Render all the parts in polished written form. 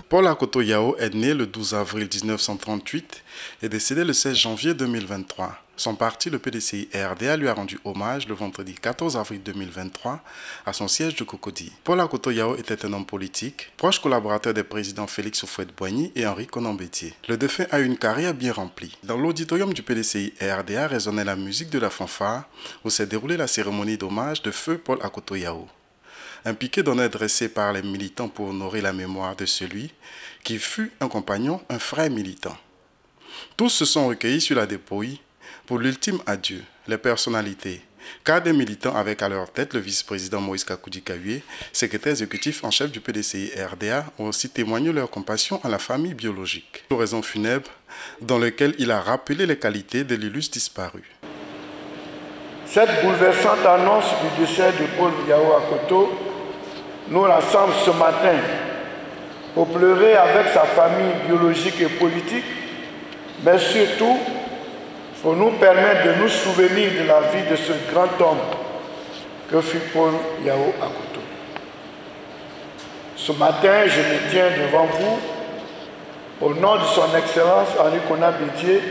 Paul Akoto Yao est né le 12 avril 1938 et décédé le 16 janvier 2023. Son parti, le PDCI-RDA, lui a rendu hommage le vendredi 14 avril 2023 à son siège de Cocody. Paul Akoto Yao était un homme politique, proche collaborateur des présidents Félix Houphouët-Boigny et Henri Konan Bédié. Le défunt a eu une carrière bien remplie. Dans l'auditorium du PDCI-RDA résonnait la musique de la fanfare où s'est déroulée la cérémonie d'hommage de feu Paul Akoto Yao. Un piquet d'honneur dressé par les militants pour honorer la mémoire de celui qui fut un compagnon, un frère militant. Tous se sont recueillis sur la dépouille pour l'ultime adieu. Les personnalités, cadres et militants avec à leur tête le vice-président Moïse Kakoudi Kahué, secrétaire exécutif en chef du PDCI-RDA, ont aussi témoigné leur compassion à la famille biologique. L'oraison funèbre dans lequel il a rappelé les qualités de l'illustre disparu. Cette bouleversante annonce du décès de Paul Yao Akoto nous rassemble ce matin pour pleurer avec sa famille biologique et politique, mais surtout pour nous permettre de nous souvenir de la vie de ce grand homme que fut Paul Yao Akoto. Ce matin, je me tiens devant vous au nom de son Excellence Henri Konan Bédié,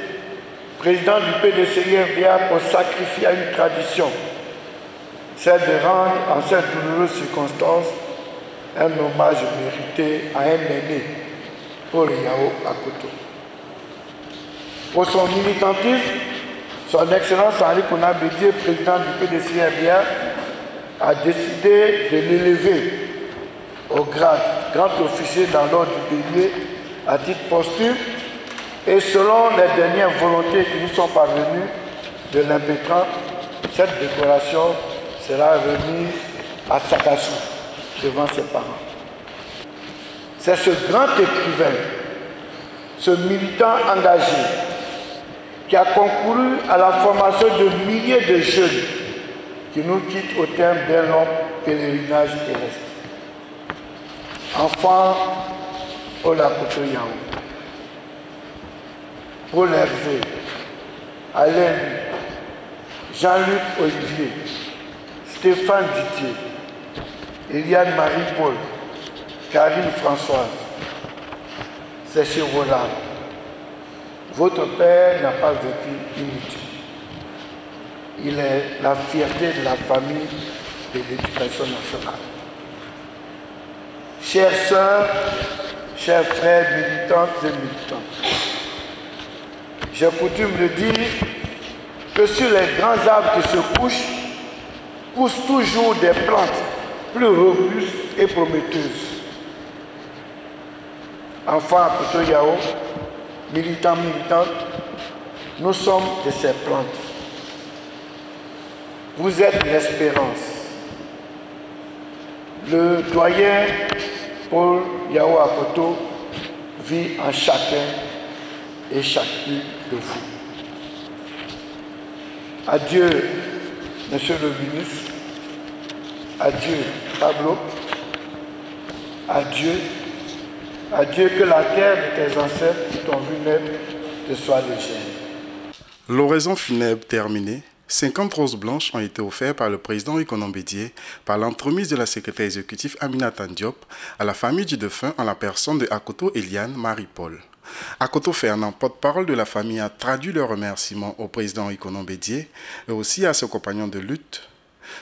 président du PDCI-RDA, pour sacrifier à une tradition, celle de rendre en cette douloureuse circonstance un hommage mérité à un aîné, Paul Yao Akoto. Pour son militantisme, son Excellence Henri Konan Bédié, président du PDCI-RDA, a décidé de l'élever au grade grand officier dans l'ordre du bélier à titre posthume, et selon les dernières volontés qui nous sont parvenues de l'impétrant, cette décoration sera remise à Sakassou, devant ses parents. C'est ce grand écrivain, ce militant engagé, qui a concouru à la formation de milliers de jeunes qui nous quittent au terme d'un long pèlerinage terrestre. Enfant, Paul Akoto Yao, Paul Hervé, Alain, Jean-Luc Olivier, Stéphane Didier, Eliane Marie-Paul, Karine Françoise, c'est chez vos larmes. Votre père n'a pas vécu inutile. Il est la fierté de la famille de l'éducation nationale. Chères sœurs, chers frères militantes et militants, j'ai coutume de dire que sur les grands arbres qui se couchent, poussent toujours des plantes plus robustes et prometteuses. Enfants Akoto Yao, militants, militantes, nous sommes de ces plantes. Vous êtes l'espérance. Le doyen Paul Yao Akoto vit en chacun et chacune de vous. Adieu, Monsieur le ministre. Adieu, Pablo. Adieu. Adieu, que la terre de tes ancêtres qui t'ont vu naître te soit légère. L'oraison funèbre terminée, 50 roses blanches ont été offertes par le président Henri Konan Bédié par l'entremise de la secrétaire exécutive Aminata Diop à la famille du défunt en la personne de Akoto Eliane Marie-Paul. Akoto Fernand, porte-parole de la famille, a traduit leurs remerciements au président Henri Konan Bédié et aussi à ses compagnons de lutte,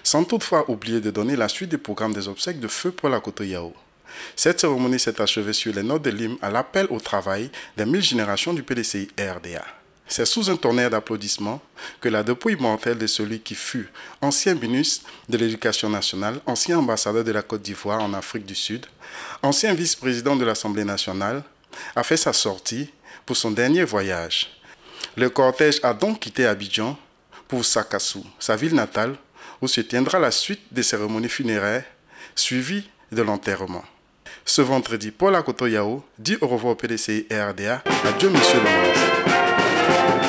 sans toutefois oublier de donner la suite des programmes des obsèques de feu Paul Akoto Yao. Cette cérémonie s'est achevée sur les notes de l'hymne à l'appel au travail des 1000 générations du PDCI-RDA. C'est sous un tonnerre d'applaudissements que la dépouille mortelle de celui qui fut ancien ministre de l'Éducation nationale, ancien ambassadeur de la Côte d'Ivoire en Afrique du Sud, ancien vice-président de l'Assemblée nationale, a fait sa sortie pour son dernier voyage. Le cortège a donc quitté Abidjan pour Sakassou, sa ville natale, où se tiendra la suite des cérémonies funéraires suivies de l'enterrement. Ce vendredi, Paul Akoto Yao dit au revoir au PDCI-RDA. Adieu, monsieur le ministre.